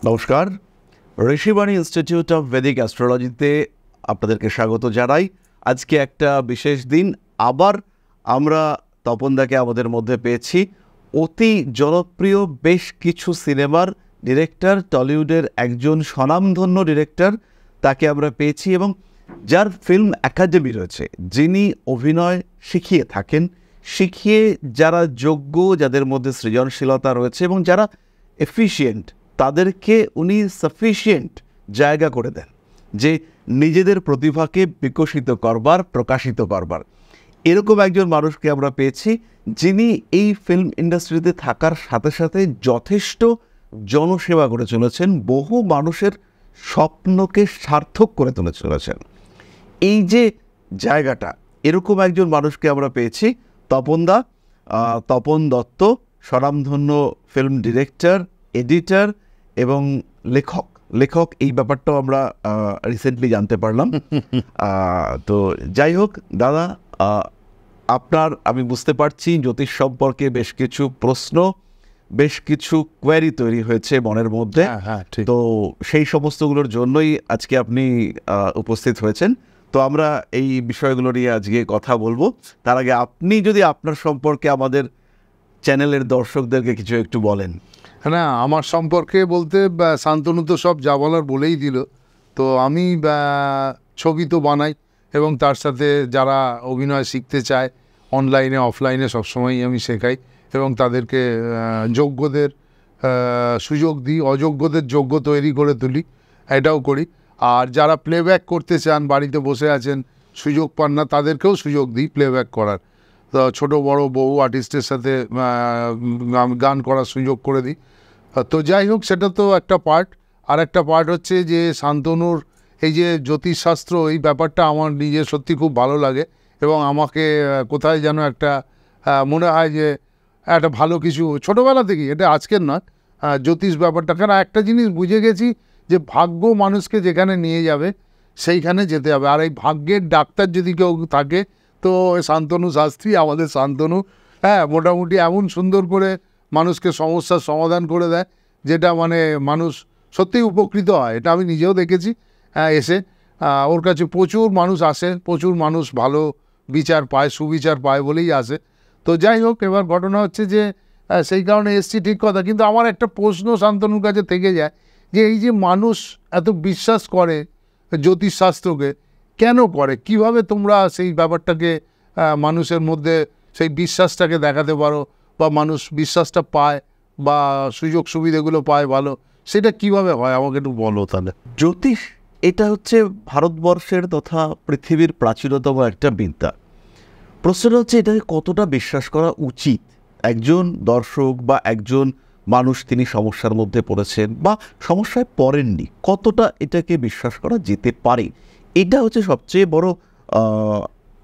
নমস্কার, Rishibani institute of Vedic অ্যাস্ট্রোলজিতে আপনাদেরকে স্বাগত জানাই। আজকে একটা বিশেষ দিন, আবার আমরা তপনদাকে আমাদের মধ্যে পেয়েছি। অতি জনপ্রিয় বেশ কিছু সিনেমার ডিরেক্টর, টলিউডের একজন স্বনামধন্য ডিরেক্টর, তাকে আমরা পেয়েছি এবং যার ফিল্ম একাডেমি রয়েছে, যিনি অভিনয় শিখিয়ে থাকেন, শিখিয়ে যারা যোগ্য, যাদের মধ্যে সৃজনশীলতা রয়েছে এবং যারা এফিশিয়েন্ট, তাদেরকে উনি সাফিশিয়েন্ট জায়গা করে দেন যে নিজেদের প্রতিভাকে বিকশিত করবার, প্রকাশিত করবার। এরকম একজন মানুষকে আমরা পেয়েছি, যিনি এই ফিল্ম ইন্ডাস্ট্রিতে থাকার সাথে সাথে যথেষ্ট জনসেবা করে চলেছেন, বহু মানুষের স্বপ্নকে সার্থক করে তুলে চলেছেন। এই যে জায়গাটা, এরকম একজন মানুষকে আমরা পেয়েছি, তপনদা, তপন দত্ত, স্বনামধন্য ফিল্ম ডিরেক্টর, এডিটর এবং লেখক। এই ব্যাপারটাও আমরা রিসেন্টলি জানতে পারলাম। তো যাই হোক দাদা, আপনার, আমি বুঝতে পারছি জ্যোতিষ সম্পর্কে বেশ কিছু প্রশ্ন, বেশ কিছু কোয়েরি তৈরি হয়েছে মনের মধ্যে। তো সেই সমস্তগুলোর জন্যই আজকে আপনি উপস্থিত হয়েছেন। তো আমরা এই বিষয়গুলো নিয়ে আজকে কথা বলবো। তার আগে আপনি যদি আপনার সম্পর্কে আমাদের চ্যানেলের দর্শকদেরকে কিছু একটু বলেন। না, আমার সম্পর্কে বলতে শান্তনু তো সব যা বলার বলেই দিল। তো আমি ছবি তো বানাই এবং তার সাথে যারা অভিনয় শিখতে চায় অনলাইনে অফলাইনে সবসময়ই আমি শেখাই এবং তাদেরকে যোগ্যদের সুযোগ দিই, অযোগ্যদের যোগ্য তৈরি করে তুলি, এটাও করি। আর যারা প্লেব্যাক করতে চান, বাড়িতে বসে আছেন, সুযোগ পান না, তাদেরকেও সুযোগ দিই প্লেব্যাক করার। তো ছোটো বড় বহু আর্টিস্টের সাথে গান করার সুযোগ করে দিই। তো যাই হোক, সেটা তো একটা পার্ট। আর একটা পার্ট হচ্ছে যে শান্তনুর এই যে জ্যোতিষশাস্ত্র, এই ব্যাপারটা আমার নিজের সত্যি খুব ভালো লাগে এবং আমাকে কোথায় যেন একটা মনে হয় যে একটা ভালো কিছু ছোটোবেলা থেকেই, এটা আজকের নয়, জ্যোতিষ ব্যাপারটা। কেন একটা জিনিস বুঝে গেছি যে ভাগ্য মানুষকে যেখানে নিয়ে যাবে সেইখানে যেতে হবে। আর এই ভাগ্যের ডাক্তার যদি কেউ থাকে তো শান্তনু শাস্ত্রী, আমাদের শান্তনু। মোটামুটি এমন সুন্দর করে মানুষকে সমস্যার সমাধান করে দেয়, যেটা মানে মানুষ সত্যিই উপকৃত হয়। এটা আমি নিজেও দেখেছি। এসে ওর কাছে প্রচুর মানুষ আসে, প্রচুর মানুষ ভালো বিচার পায়, সুবিচার পায় বলেই আসে। তো যাই হোক, এবার ঘটনা হচ্ছে যে সেই কারণে এসছি, ঠিক কথা। কিন্তু আমার একটা প্রশ্ন শান্তনুর কাছে থেকে যায় যে এই যে মানুষ এত বিশ্বাস করে জ্যোতিষশাস্ত্রকে, কেন করে? কিভাবে তোমরা সেই ব্যাপারটাকে মানুষের মধ্যে সেই বিশ্বাসটাকে দেখাতে পারো, বা মানুষ বিশ্বাসটা পায় বা সুযোগ সুবিধাগুলো পায় ভালো, সেটা কিভাবে হয় আমাকে একটু বলো তাহলে। জ্যোতিষ এটা হচ্ছে ভারতবর্ষের তথা পৃথিবীর প্রাচীনতম একটা বিদ্যা। প্রশ্নটা হচ্ছে এটাকে কতটা বিশ্বাস করা উচিত। একজন দর্শক বা একজন মানুষ, তিনি সমস্যার মধ্যে পড়েছেন বা সমস্যায় পড়েননি, কতটা এটাকে বিশ্বাস করা যেতে পারে, এটা হচ্ছে সবচেয়ে বড়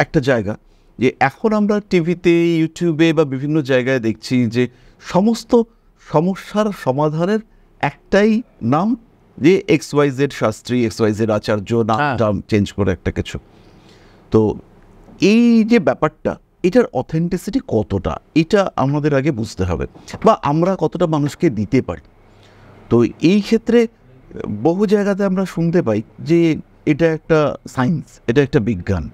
একটা জায়গা। যে এখন আমরা টিভিতে, ইউটিউবে বা বিভিন্ন জায়গায় দেখছি যে সমস্ত সমস্যার সমাধানের একটাই নাম, যে XYZ শাস্ত্রী, XYZ আচার্য, নামটা চেঞ্জ করে একটা কিছু। তো এই যে ব্যাপারটা, এটার অথেন্টিসিটি কতটা, এটা আমাদের আগে বুঝতে হবে, বা আমরা কতটা মানুষকে দিতে পারি। তো এই ক্ষেত্রে বহু জায়গাতে আমরা শুনতে পাই যে এটা একটা সায়েন্স, এটা একটা বিজ্ঞান।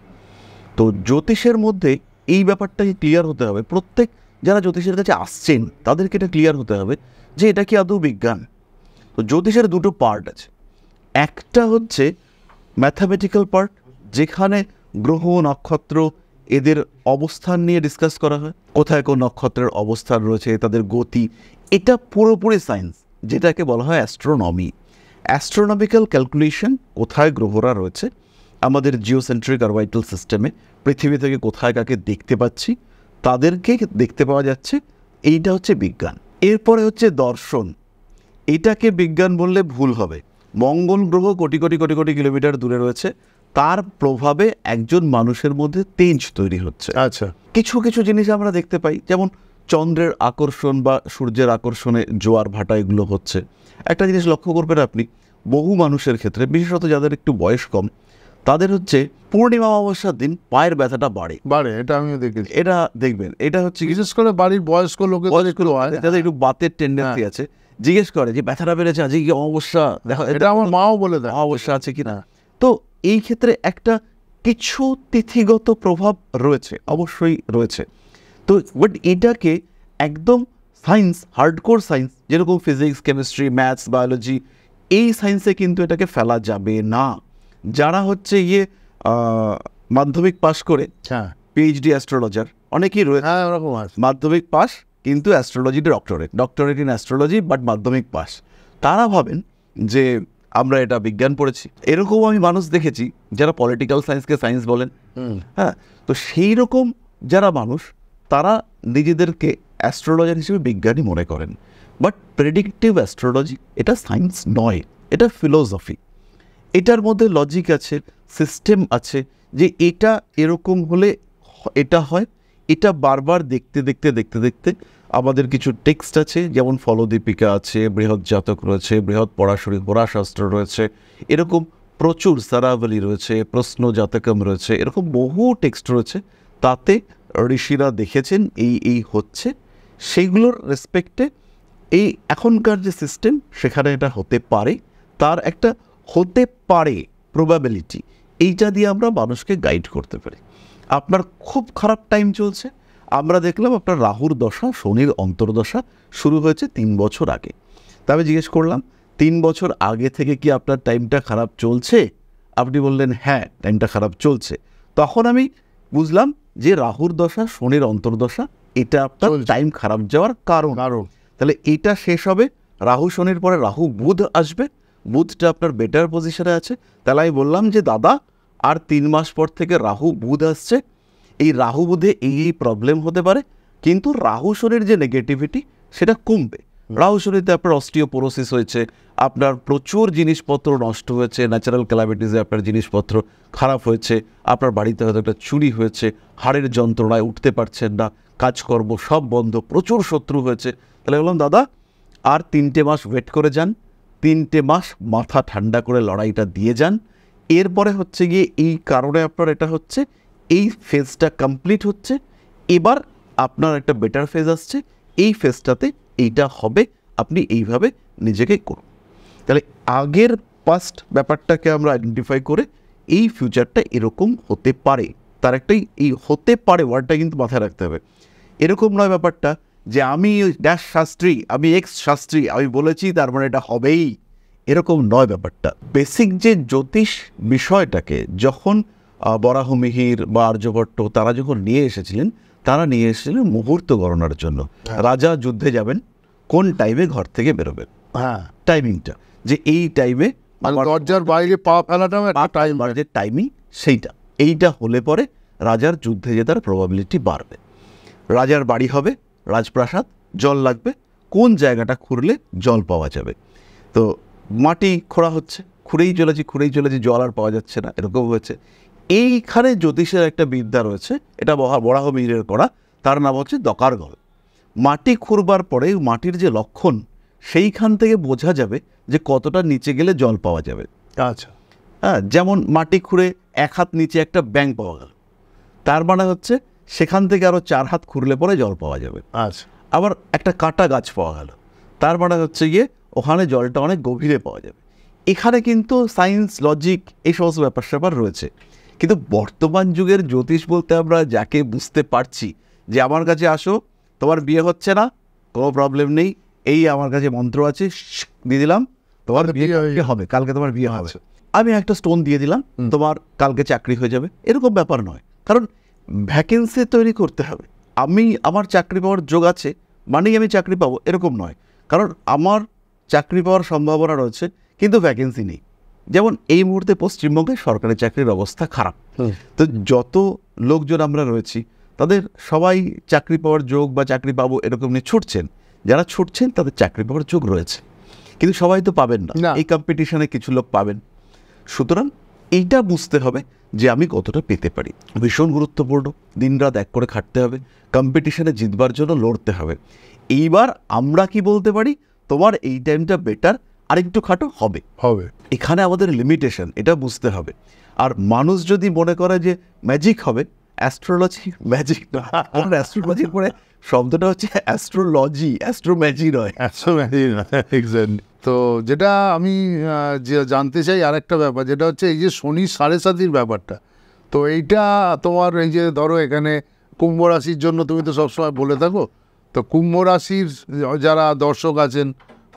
তো জ্যোতিষের মধ্যে এই ব্যাপারটাকে ক্লিয়ার হতে হবে। প্রত্যেক যারা জ্যোতিষের কাছে আসছেন তাদেরকে এটা ক্লিয়ার হতে হবে যে এটা কি আদৌ বিজ্ঞান। তো জ্যোতিষের দুটো পার্ট আছে। একটা হচ্ছে ম্যাথামেটিক্যাল পার্ট, যেখানে গ্রহ, নক্ষত্র, এদের অবস্থান নিয়ে ডিসকাস করা হয়, কোথায় কোন নক্ষত্রের অবস্থান রয়েছে, তাদের গতি। এটা পুরোপুরি সায়েন্স, যেটাকে বলা হয় অ্যাস্ট্রোনমি। অ্যাস্ট্রোনমিক্যাল ক্যালকুলেশন, কোথায় গ্রহরা রয়েছে আমাদের জিওসেন্ট্রিক অরবিটাল সিস্টেমে, পৃথিবী থেকে কোথায় কাকে দেখতে পাচ্ছি, তাদেরকে দেখতে পাওয়া যাচ্ছে, এইটা হচ্ছে বিজ্ঞান। এরপরে হচ্ছে দর্শন। এটাকে বিজ্ঞান বললে ভুল হবে। মঙ্গল গ্রহ কোটি কোটি কোটি কোটি কিলোমিটার দূরে রয়েছে, তার প্রভাবে একজন মানুষের মধ্যে তেজ তৈরি হচ্ছে। আচ্ছা, কিছু কিছু জিনিস আমরা দেখতে পাই, যেমন চন্দ্রের আকর্ষণ বা সূর্যের আকর্ষণে জোয়ার ভাটা, এগুলো হচ্ছে। একটা জিনিস লক্ষ্য করবেন আপনি, বহু মানুষের ক্ষেত্রে, বিশেষত যাদের একটু বয়স কম, তাদের হচ্ছে পূর্ণিমা অমাবস্যার দিন পায়ের ব্যথাটা বাড়ে। এটা আমিও দেখেছি। এটা দেখবেন, এটা হচ্ছে বিশেষ করে বাড়ির বয়স্ক লোকের যাদের একটু বাতের টেন্ডেন্সি আছে, জিজ্ঞেস করে যে ব্যথাটা বেড়েছে, আজকে কি অমাবস্যা, দেখো এটা আমার মাও বলে দেয় অমাবস্যা আছে কিনা। তো এই ক্ষেত্রে একটা কিছু তিথিগত প্রভাব রয়েছে, অবশ্যই রয়েছে। তো বাট এটাকে একদম সায়েন্স, হার্ডকোর সায়েন্স, যেরকম ফিজিক্স, কেমিস্ট্রি, ম্যাথস, বায়োলজি, এই সায়েন্সে কিন্তু এটাকে ফেলা যাবে না। যারা হচ্ছে মাধ্যমিক পাশ করে পিএইচডি অ্যাস্ট্রোলজার অনেকেই রয়েছে, মাধ্যমিক পাস কিন্তু অ্যাস্ট্রোলজিতে ডক্টরেট ইন অ্যাস্ট্রোলজি, বাট মাধ্যমিক পাস, তারা ভাবেন যে আমরা এটা বিজ্ঞান পড়েছি। এরকম আমি মানুষ দেখেছি যারা পলিটিক্যাল সায়েন্সকে সায়েন্স বলেন। হ্যাঁ, তো সেই রকম যারা মানুষ, তারা নিজেদেরকে অ্যাস্ট্রোলজার হিসেবে বিজ্ঞানী মনে করেন। বাট প্রেডিক্টিভ অ্যাস্ট্রোলজি এটা সায়েন্স নয়, এটা ফিলোসফি। এটার মধ্যে লজিক আছে, সিস্টেম আছে, যে এটা এরকম হলে এটা হয়। এটা বারবার দেখতে দেখতে দেখতে দেখতে আমাদের কিছু টেক্সট আছে, যেমন ফলদীপিকা আছে, বৃহৎ জাতক রয়েছে, বৃহৎ পরাশরী হোরাশাস্ত্র রয়েছে, এরকম প্রচুর সারাবলী রয়েছে, প্রশ্ন জাতকম রয়েছে, এরকম বহু টেক্সট রয়েছে। তাতে ঋষিরা দেখেছেন এই হচ্ছে, সেইগুলোর রেসপেক্টে এই এখনকার যে সিস্টেম, সেখানে এটা হতে পারে, তার একটা হতে পারে প্রবাবিলিটি, এইটা দিয়ে আমরা মানুষকে গাইড করতে পারি। আপনার খুব খারাপ টাইম চলছে, আমরা দেখলাম আপনার রাহুর দশা, শনির অন্তর্দশা শুরু হয়েছে 3 বছর আগে। তবে জিজ্ঞেস করলাম 3 বছর আগে থেকে কি আপনার টাইমটা খারাপ চলছে? আপনি বললেন হ্যাঁ, টাইমটা খারাপ চলছে। তখন আমি বুঝলাম যে রাহুর দশা, শনির অন্তর্দশা, এটা আপনার টাইম খারাপ যাওয়ার কারণ। তাহলে এটা শেষ হবে, রাহু শনির পরে রাহু বুধ আসবে, বুধটা আপনার বেটার পজিশনে আছে। তাহলে আমি বললাম যে দাদা, আর 3 মাস পর থেকে রাহু বুধ আসছে, এই রাহু বুধে এই প্রবলেম হতে পারে, কিন্তু রাহু শনির যে নেগেটিভিটি সেটা কমবে। রাহু শনিতে আপনার অস্টিওপোরোসিস হয়েছে, আপনার প্রচুর জিনিসপত্র নষ্ট হয়েছে, ন্যাচারাল ক্যালামিটিসে আপনার জিনিসপত্র খারাপ হয়েছে, আপনার বাড়িতে হয়তো একটা চুরি হয়েছে, হাড়ের যন্ত্রণায় উঠতে পারছেন না, কাজকর্ম সব বন্ধ, প্রচুর শত্রু হয়েছে। তাহলে বললাম দাদা, আর 3টে মাস ওয়েট করে যান, 3টে মাস মাথা ঠান্ডা করে লড়াইটা দিয়ে যান। এরপরে হচ্ছে গিয়ে এই কারণে আপনার এটা হচ্ছে, এই ফেজটা কমপ্লিট হচ্ছে, এবার আপনার একটা বেটার ফেজ আসছে, এই ফেজটাতে এইটা হবে, আপনি এইভাবে নিজেকে করুন। তাহলে আগের পাস্ট ব্যাপারটাকে আমরা আইডেন্টিফাই করে এই ফিউচারটা এরকম হতে পারে, তার একটাই এই হতে পারে ওয়ার্ডটা কিন্তু মাথায় রাখতে হবে। এরকম নয় ব্যাপারটা যে আমি ড্যাশ শাস্ত্রী, আমি এক্স শাস্ত্রী, আমি বলেছি তার মানে এটা হবেই, এরকম নয় ব্যাপারটা। বেসিক যে জ্যোতিষ বিষয়টাকে যখন বরাহমিহির বা আর্যভট্ট তারা যখন নিয়ে এসেছিলেন, তারা নিয়ে এসেছিলেন মুহূর্ত গণনার জন্য। রাজা যুদ্ধে যাবেন, কোন টাইমে ঘর থেকে বেরোবেন, টাইমিংটা, যে এই টাইমে দরজার বাইরে পা ফেলাটাও একটা টাইম, যে টাইমিং, সেইটা এইটা হলে পরে রাজার যুদ্ধে জেতার প্রবাবিলিটি বাড়বে। রাজার বাড়ি হবে, রাজপ্রাসাদ, জল লাগবে, কোন জায়গাটা খুঁড়লে জল পাওয়া যাবে। তো মাটি খোঁড়া হচ্ছে, খুঁড়েই চলেছি, জল আর পাওয়া যাচ্ছে না, এরকম হয়েছে। এইখানে জ্যোতিষের একটা বিদ্যা রয়েছে, এটা বরাহমিহিরের করা, তার নাম হচ্ছে দকারগল। মাটি খুঁড়বার পরে মাটির যে লক্ষণ, সেইখান থেকে বোঝা যাবে যে কতটা নিচে গেলে জল পাওয়া যাবে। আচ্ছা, হ্যাঁ, যেমন মাটি খুঁড়ে 1 হাত নিচে একটা ব্যাঙ পাওয়া গেল, তার মানে হচ্ছে সেখান থেকে আরও 4 হাত খুঁড়লে পরে জল পাওয়া যাবে। আচ্ছা, আবার একটা কাটা গাছ পাওয়া গেল, তার মানে হচ্ছে গিয়ে ওখানে জলটা অনেক গভীরে পাওয়া যাবে। এখানে কিন্তু সায়েন্স, লজিক, এই সমস্ত ব্যাপার স্যাপার রয়েছে। কিন্তু বর্তমান যুগের জ্যোতিষ বলতে আমরা যাকে বুঝতে পারছি যে আমার কাছে আসো, তোমার বিয়ে হচ্ছে না, কোনো প্রবলেম নেই, এই আমার কাছে মন্ত্র আছে, দিয়ে দিলাম, তোমার বিয়ে হবে, কালকে তোমার বিয়ে হবে। আমি একটা স্টোন দিয়ে দিলাম, তোমার কালকে চাকরি হয়ে যাবে, এরকম ব্যাপার নয়। কারণ ভ্যাকেন্সি তৈরি করতে হবে। আমার চাকরি পাওয়ার যোগ আছে মানেই আমি চাকরি পাবো, এরকম নয়। কারণ আমার চাকরি পাওয়ার সম্ভাবনা রয়েছে, কিন্তু ভ্যাকেন্সি নেই। যেমন এই মুহূর্তে পশ্চিমবঙ্গে সরকারি চাকরির অবস্থা খারাপ। তো যত লোকজন আমরা রয়েছি, তাদের সবাই চাকরি পাওয়ার যোগ বা চাকরি পাবো এরকম নিয়ে ছুটছেন। যারা ছুটছেন তাদের চাকরি পাওয়ার যোগ রয়েছে, কিন্তু সবাই তো পাবেন না, এই কম্পিটিশনে কিছু লোক পাবেন। সুতরাং এইটা বুঝতে হবে যে আমি কতটা পেতে পারি, ভীষণ গুরুত্বপূর্ণ। দিনরাত এক করে খাটতে হবে, কম্পিটিশনে জিতবার জন্য লড়তে হবে। এইবার আমরা কি বলতে পারি, তোমার এই টাইমটা বেটার, আরেকটু খাটো হবে। এখানে আমাদের লিমিটেশন, এটা বুঝতে হবে। আর মানুষ যদি মনে করে যে ম্যাজিক হবে, অ্যাস্ট্রোলজি ম্যাজিক না, কারণ অ্যাস্ট্রোলজির পরে শব্দটা হচ্ছে অ্যাস্ট্রোলজি, অ্যাস্ট্রোম্যাজি নয়। তো যেটা আমি জানতে চাই আরেকটা ব্যাপার, যেটা হচ্ছে এই যে শনি 7.5 ব্যাপারটা, তো এইটা তোমার এই যে ধরো এখানে কুম্ভ রাশির জন্য তুমি তো সবসময় বলে থাকো, তো কুম্ভ রাশির যারা দর্শক আছেন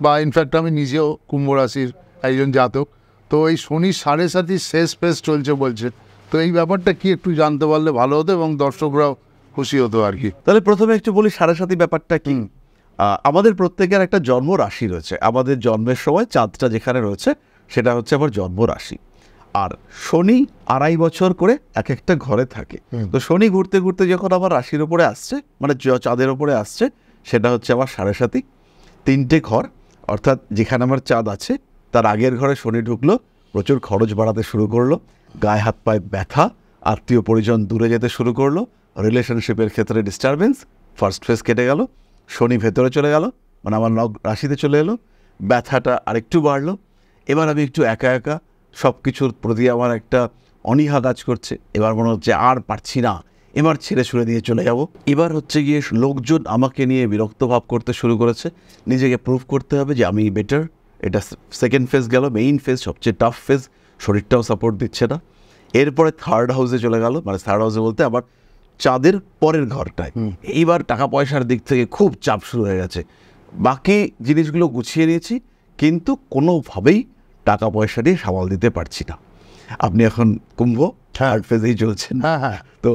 বা ইনফ্যাক্ট আমি নিজেও কুম্ভ রাশির একজন জাতক, তো এই শনি 7.5 শেষ ফেজ চলছে বলছে, তো এই ব্যাপারটা কি একটু জানতে পারলে ভালো হতো এবং দর্শকরাও খুশি হতো আর কি। তাহলে প্রথমে একটু বলি 7.5 ব্যাপারটা কি। আমাদের প্রত্যেকের একটা জন্ম রাশি রয়েছে, আমাদের জন্মের সময় চাঁদটা যেখানে রয়েছে সেটা হচ্ছে আমার জন্ম রাশি। আর শনি 2.5 বছর করে এক একটা ঘরে থাকে। তো শনি ঘুরতে ঘুরতে যখন আমার রাশির ওপরে আসছে, মানে চাঁদের ওপরে আসছে, সেটা হচ্ছে আমার 7.5, 3টে ঘর, অর্থাৎ যেখানে আমার চাঁদ আছে তার আগের ঘরে শনি ঢুকলো, প্রচুর খরচ বাড়াতে শুরু করলো, গায়ে হাত পায়ে ব্যথা, আত্মীয় পরিজন দূরে যেতে শুরু করলো, রিলেশনশিপের ক্ষেত্রে ডিস্টারবেন্স, ফার্স্ট ফেজ কেটে গেল, শনি ভেতরে চলে গেল, মানে আমার রাশিতে চলে এলো, ব্যথাটা আরেকটু বাড়লো, এবার আমি একটু একা একা, সব কিছুর প্রতি আমার একটা অনীহা কাজ করছে, এবার মনে হচ্ছে আর পারছি না, এবার ছেড়ে ছুড়ে দিয়ে চলে যাব। এবার হচ্ছে গিয়ে লোকজন আমাকে নিয়ে বিরক্ত ভাব করতে শুরু করেছে, নিজেকে প্রুভ করতে হবে যে আমি বেটার। এটা সেকেন্ড ফেজ গেল, মেইন ফেজ, সবচেয়ে টাফ ফেজ, শরীরটাও সাপোর্ট দিচ্ছে না। এরপরে থার্ড হাউসে চলে গেল, মানে থার্ড হাউসে বলতে আবার চাঁদের পরের ঘরটায়। এইবার টাকা পয়সার দিক থেকে খুব চাপ শুরু হয়ে গেছে, বাকি জিনিসগুলো গুছিয়ে নিয়েছি কিন্তু কোনোভাবেই টাকা পয়সা দিয়ে সামাল দিতে পারছি না। আপনি এখন কুম্ভ থার্ড ফেজেই চলছেন। তো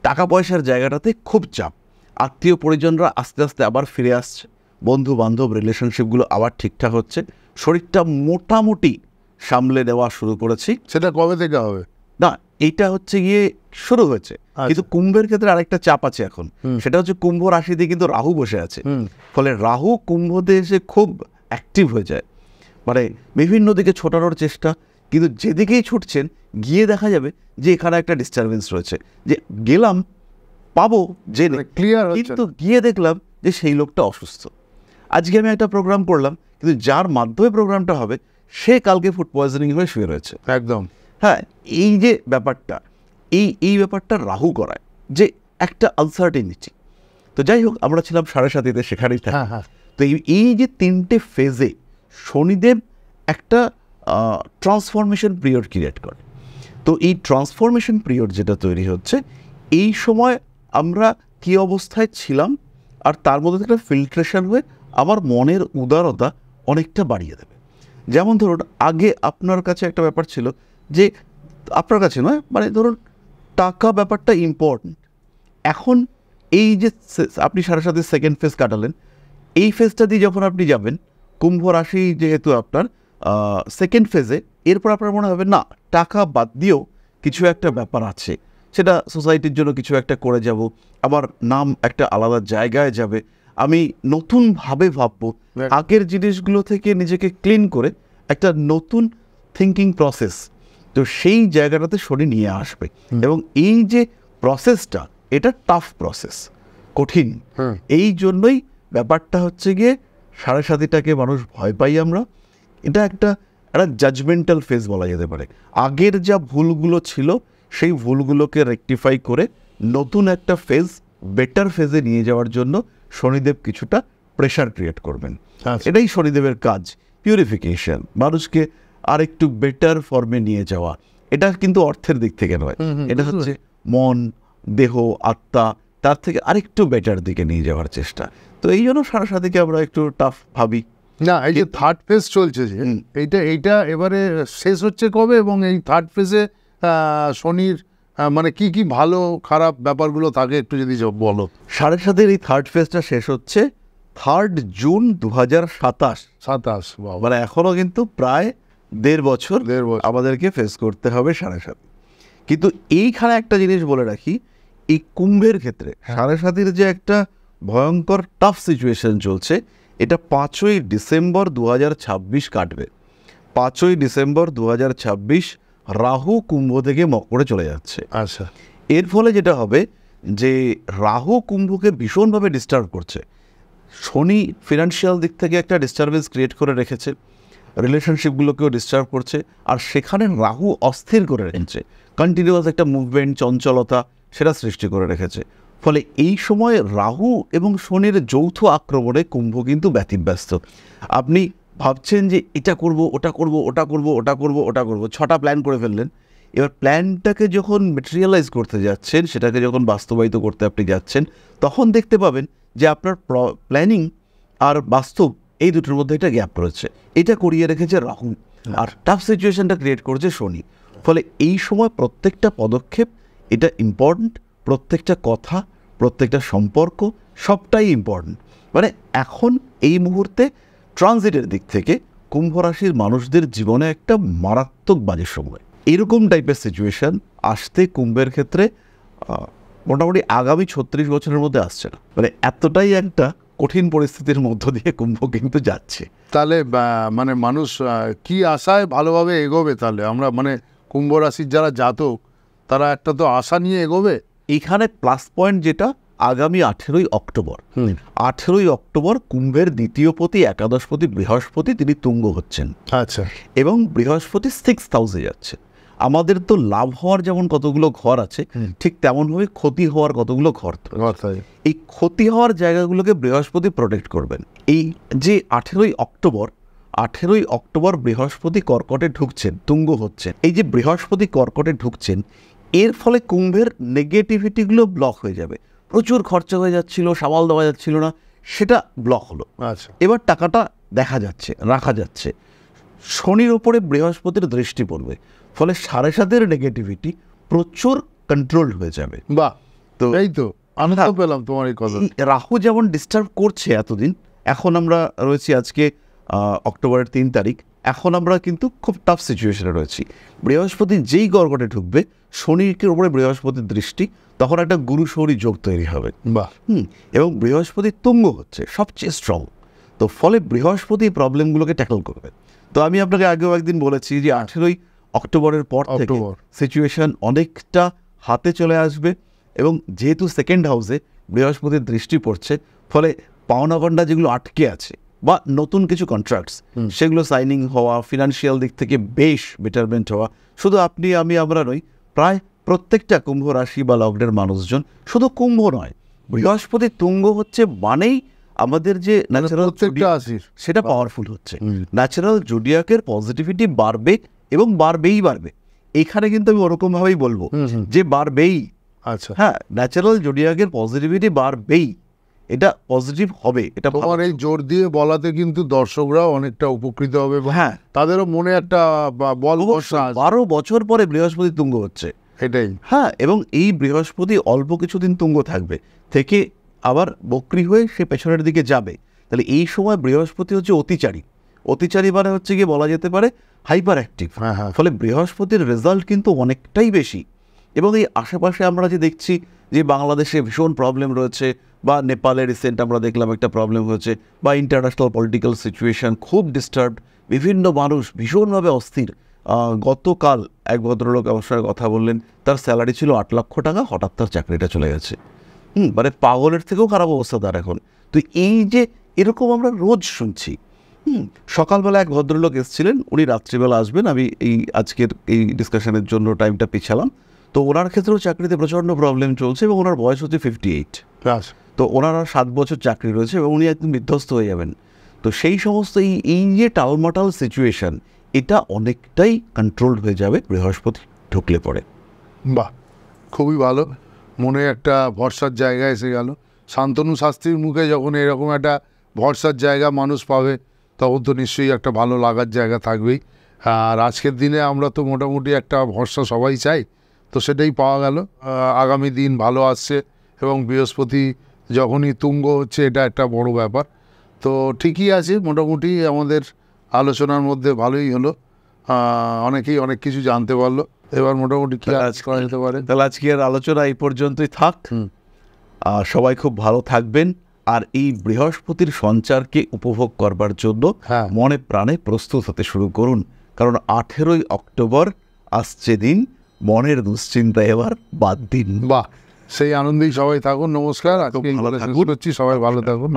টাকা পয়সার জায়গাটাতে খুব চাপ, আত্মীয় পরিজনরা আস্তে আস্তে আবার ফিরে আসছে, বন্ধু বান্ধব রিলেশনশিপগুলো আবার ঠিকঠাক হচ্ছে, শরীরটা মোটামুটি সামলে নেওয়া শুরু করেছি। সেটা কবে থেকে হবে? না, এইটা হচ্ছে গিয়ে শুরু হয়েছে, কিন্তু কুম্ভের ক্ষেত্রে আরেকটা চাপ আছে এখন, সেটা হচ্ছে কুম্ভ রাশিতে কিন্তু রাহু বসে আছে, ফলে রাহু কুম্ভতে এসে খুব অ্যাক্টিভ হয়ে যায়, মানে বিভিন্ন দিকে ছোটানোর চেষ্টা, কিন্তু যেদিকেই ছুটছেন গিয়ে দেখা যাবে যে এখানে একটা ডিস্টারবেন্স রয়েছে, যে গেলাম পাবো যে ক্লিয়ার, কিন্তু গিয়ে দেখলাম যে সেই লোকটা অসুস্থ। আজকে আমি একটা প্রোগ্রাম করলাম, কিন্তু যার মাধ্যমে প্রোগ্রামটা হবে সে কালকে ফুড পয়জনিং হয়ে শুয়ে রয়েছে। একদম। হ্যাঁ, এই যে ব্যাপারটা, এই ব্যাপারটা রাহু করায় যে একটা আনসার্টেনিটি। তো যাই হোক, আমরা ছিলাম 7.5-তে, সেখানেই থাকি। তো এই যে 3টে ফেজে শনিদেব একটা ট্রান্সফরমেশন পিরিয়ড ক্রিয়েট করে। তো এই ট্রান্সফরমেশন পিরিয়ড যেটা তৈরি হচ্ছে, এই সময় আমরা কী অবস্থায় ছিলাম আর তার মধ্যে একটা ফিল্ট্রেশন হয়ে আমার মনের উদারতা অনেকটা বাড়িয়ে দেবে। যেমন ধরুন, আগে আপনার কাছে একটা ব্যাপার ছিল যে, আপনার কাছে নয়, মানে ধরুন টাকা ব্যাপারটা ইম্পর্ট্যান্ট। এখন এই যে আপনি 7.5 সেকেন্ড ফেজ কাটালেন, এই ফেজটা দিয়ে যখন আপনি যাবেন, কুম্ভ রাশি যেহেতু আপনার সেকেন্ড ফেজে, এরপর আপনার মনে হবে না, টাকা বাদ দিয়েও কিছু একটা ব্যাপার আছে, সেটা সোসাইটির জন্য কিছু একটা করে যাব, আমার নাম একটা আলাদা জায়গায় যাবে, আমি নতুনভাবে ভাববো, আগের জিনিসগুলো থেকে নিজেকে ক্লিন করে একটা নতুন থিঙ্কিং প্রসেস, তো সেই জায়গাটাতে শনি নিয়ে আসবে। এবং এই যে প্রসেসটা, এটা টাফ প্রসেস, কঠিন। এই জন্যই ব্যাপারটা হচ্ছে গিয়ে 7.5টাকে মানুষ ভয় পাই আমরা। এটা একটা জাজমেন্টাল ফেজ বলা যেতে পারে। আগের যা ভুলগুলো ছিল সেই ভুলগুলোকে রেকটিফাই করে নতুন একটা ফেজ, বেটার ফেজে নিয়ে যাওয়ার জন্য শনিদেব কিছুটা প্রেশার ক্রিয়েট করবেন। এটাই শনিদেবের কাজ, পিউরিফিকেশন, মানুষকে আরেকটু বেটার ফর্মে নিয়ে যাওয়া। এটা কিন্তু অর্থের দিক থেকে নয়, এটা হচ্ছে মন, দেহ, আত্মা, তার থেকে আরেকটু বেটার দিকে নিয়ে যাওয়ার চেষ্টা। তো এই জন্য 7.5কে আমরা একটু টাফ ভাবি। না, এই যে থার্ড ফেজ চলছে যে, এইটা এবারে শেষ হচ্ছে কবে, এবং এই থার্ড ফেজে শনির মানে কি কি ভালো খারাপ ব্যাপারগুলো থাকে একটু যদি বলো। 7.5-এর এই থার্ড ফেজটা শেষ হচ্ছে 3 জুন 2027, মানে এখনও কিন্তু প্রায় 1.5 বছর আমাদেরকে ফেস করতে হবে 7.5। কিন্তু এইখানে একটা জিনিস বলে রাখি, এই কুম্ভের ক্ষেত্রে 7.5-এর যে একটা ভয়ঙ্কর টাফ সিচুয়েশন চলছে, এটা 5ই ডিসেম্বর 2026 কাটবে। 5ই ডিসেম্বর 2026 রাহু কুম্ভ থেকে মকরে চলে যাচ্ছে। আচ্ছা, এর ফলে যেটা হবে যে রাহু কুম্ভকে ভীষণভাবে ডিস্টার্ব করছে। শনি ফিনান্সিয়াল দিক থেকে একটা ডিস্টারবেন্স ক্রিয়েট করে রেখেছে, রিলেশনশিপগুলোকেও ডিস্টার্ব করছে, আর সেখানে রাহু অস্থির করে রেখেছে, কন্টিনিউয়াস একটা মুভমেন্ট, চঞ্চলতা সেটা সৃষ্টি করে রেখেছে। ফলে এই সময় রাহু এবং শনির যৌথ আক্রমণে কুম্ভ কিন্তু ব্যতিব্যস্ত। আপনি ভাবছেন যে এটা করব, ওটা করব, ওটা করব, ওটা করব, ওটা করব, 6টা প্ল্যান করে ফেললেন। এবার প্ল্যানটাকে যখন মেটেরিয়ালাইজ করতে যাচ্ছেন, সেটাকে যখন বাস্তবায়িত করতে আপনি যাচ্ছেন, তখন দেখতে পাবেন যে আপনার প্ল্যানিং আর বাস্তব এই দুটোর মধ্যে একটা গ্যাপ রয়েছে। এটা করিয়ে রেখেছে রাহু, আর টাফ সিচুয়েশনটা ক্রিয়েট করেছে শনি। ফলে এই সময় প্রত্যেকটা পদক্ষেপ এটা ইম্পর্ট্যান্ট, প্রত্যেকটা কথা, প্রত্যেকটা সম্পর্ক সবটাই ইম্পর্ট্যান্ট। মানে এখন এই মুহূর্তে ট্রানজিটের দিক থেকে কুম্ভ রাশির মানুষদের জীবনে একটা মারাত্মক বাজে সময়। এরকম টাইপের সিচুয়েশন আসতে কুম্ভের ক্ষেত্রে মোটামুটি আগামী 36 বছরের মধ্যে আসছে না। মানে এতটাই একটা কঠিন পরিস্থিতির মধ্য দিয়ে কুম্ভ কিন্তু যাচ্ছে। তাহলে মানে মানুষ কি আশায় ভালোভাবে এগোবে? তাহলে আমরা মানে কুম্ভ রাশির যারা জাতক তারা একটা তো আশা নিয়ে এগোবে। এখানে প্লাস পয়েন্ট যেটা, আগামী 18ই অক্টোবর 18ই অক্টোবর কুম্ভের দ্বিতীয়পতি একাদশপতি বৃহস্পতি তিনি তুঙ্গ হচ্ছেন। আচ্ছা। এবং বৃহস্পতি 6th হাউসে যাচ্ছে। আমাদের তো লাভ হওয়ার যেমন কতগুলো ঘর আছে, ঠিক তেমনভাবে ক্ষতি হওয়ার কতগুলো ঘর। এই ক্ষতি হওয়ার জায়গাগুলোকে বৃহস্পতি প্রোটেক্ট করবেন। এই যে 18ই অক্টোবর বৃহস্পতি কর্কটে ঢুকছেন, তুঙ্গ হচ্ছেন। এই যে বৃহস্পতি কর্কটে ঢুকছেন, এর ফলে কুম্ভের নেগেটিভিটিগুলো ব্লক হয়ে যাবে। প্রচুর খরচা হয়ে যাচ্ছিল, সামাল দেওয়া যাচ্ছিল না, সেটা ব্লক হলো। আচ্ছা। এবার টাকাটা দেখা যাচ্ছে, রাখা যাচ্ছে। শনির ওপরে বৃহস্পতির দৃষ্টি পড়বে, ফলে 7.5-এর নেগেটিভিটি প্রচুর কন্ট্রোল হয়ে যাবে। বাহ, তো এই তো আমি তো পেলাম তোমার এই কথা। রাহু যেমন ডিস্টার্ব করছে এতদিন, এখন আমরা রয়েছি আজকে অক্টোবরের 3 তারিখ, এখন আমরা কিন্তু খুব টাফ সিচুয়েশনে রয়েছি। বৃহস্পতি যেই কর্কটে ঢুকবে, শনির উপরে বৃহস্পতির দৃষ্টি, তখন একটা গুরু শনি যোগ তৈরি হবে। বাহ। এবং বৃহস্পতি তুঙ্গ হচ্ছে, সবচেয়ে স্ট্রং। তো ফলে বৃহস্পতি প্রবলেমগুলোকে ট্যাকল করবে। তো আমি আপনাকে আগেও একদিন বলেছি যে 18ই অক্টোবরের পর থেকে সিচুয়েশন অনেকটা হাতে চলে আসবে। এবং যেহেতু 2nd হাউসে বৃহস্পতির দৃষ্টি পড়ছে, ফলে পাওনা গন্ডা যেগুলো আটকে আছে বা নতুন কিছু কন্ট্রাক্টস, সেগুলো সাইনিং হওয়া, ফিনান্সিয়াল দিক থেকে বেশ বেটারমেন্ট হওয়া, শুধু আপনি আমরা নই, প্রায় প্রত্যেকটা কুম্ভ রাশি বা লগ্নের মানুষজন, শুধু কুম্ভ নয়, বৃহস্পতি তুঙ্গ হচ্ছে মানেই আমাদের যে ন্যাচারাল সেটা পাওয়ারফুল হচ্ছে। ন্যাচারাল জোডিয়াকের পজিটিভিটি বাড়বে এবং বাড়বে। এখানে কিন্তু আমি ওরকমভাবেই বলবো যে বাড়বেই। আচ্ছা। হ্যাঁ, ন্যাচারাল জোডিয়াকের পজিটিভিটি বাড়বেই, এটা পজিটিভ হবে। এটা তোমার এই জোর দিয়ে বলাতে কিন্তু দর্শকরাও অনেকটা উপকৃত হবে। হ্যাঁ, তাদেরও মনে একটা বল। 12 বছর পরে বৃহস্পতি তুঙ্গ হচ্ছে, এটাই। হ্যাঁ, এবং এই বৃহস্পতি অল্প কিছুদিন তুঙ্গ থাকবে, থেকে আবার বক্রি হয়ে সে পেছনের দিকে যাবে। তাহলে এই সময় বৃহস্পতি হচ্ছে অতিচারী মানে হচ্ছে গিয়ে বলা যেতে পারে হাইপার অ্যাক্টিভ। ফলে বৃহস্পতির রেজাল্ট কিন্তু অনেকটাই বেশি। এবং এই আশেপাশে আমরা যে দেখছি যে বাংলাদেশে ভীষণ প্রবলেম রয়েছে, বা নেপালে রিসেন্ট আমরা দেখলাম একটা প্রবলেম হয়েছে, বা ইন্টারন্যাশনাল পলিটিক্যাল সিচুয়েশন খুব ডিস্টার্বড, বিভিন্ন মানুষ ভীষণভাবে অস্থির। গতকাল এক ভদ্রলোক আমার সঙ্গে কথা বললেন, তার স্যালারি ছিল 8 লক্ষ টাকা, হঠাৎ তার চাকরিটা চলে গেছে। মানে পাগলের থেকেও খারাপ অবস্থা তার এখন। তো এই যে এরকম আমরা রোজ শুনছি। সকালবেলা এক ভদ্রলোক এসেছিলেন, উনি রাত্রিবেলা আসবেন, আমি এই আজকের এই ডিসকাশনের জন্য টাইমটা পিছালাম। তো ওনার ক্ষেত্রেও চাকরিতে প্রচণ্ড প্রবলেম চলছে, এবং ওনার বয়স হচ্ছে 58। তো ওনার আর 7 বছর চাকরি রয়েছে, এবং উনি একদম বিধ্বস্ত হয়ে যাবেন। তো সেই সমস্ত এই যে টালমাটাল সিচুয়েশন, এটা অনেকটাই কন্ট্রোল হয়ে যাবে বৃহস্পতি ঢুকলে পড়ে। বাহ, খুবই ভালো। মনে একটা ভরসার জায়গা এসে গেল। শান্তনু শাস্ত্রীর মুখে যখন এরকম একটা ভরসার জায়গা মানুষ পাবে, তখন তো নিশ্চয়ই একটা ভালো লাগার জায়গা থাকবেই। আর আজকের দিনে আমরা তো মোটামুটি একটা ভরসা সবাই চাই, তো সেটাই পাওয়া গেল। আগামী দিন ভালো আসছে, এবং বৃহস্পতি যখনই তুঙ্গ হচ্ছে, এটা একটা বড় ব্যাপার। তো ঠিকই আছে, মোটামুটি আমাদের আলোচনার মধ্যে ভালোই হলো। অনেকেই অনেক কিছু জানতে পারলো। এবার মোটামুটি কি কাজ করা যেতে পারে? তাহলে আজকের আলোচনা এই পর্যন্তই থাক। সবাই খুব ভালো থাকবেন, আর এই বৃহস্পতির সঞ্চারকে উপভোগ করবার জন্য মনে প্রাণে প্রস্তুত হতে শুরু করুন, কারণ 18ই অক্টোবর আসছে দিন, মনের দুশ্চিন্তা এবার বাদ দিন। বাহ, সেই আনন্দেই সবাই থাকুন। নমস্কার, সবাই ভালো থাকুন।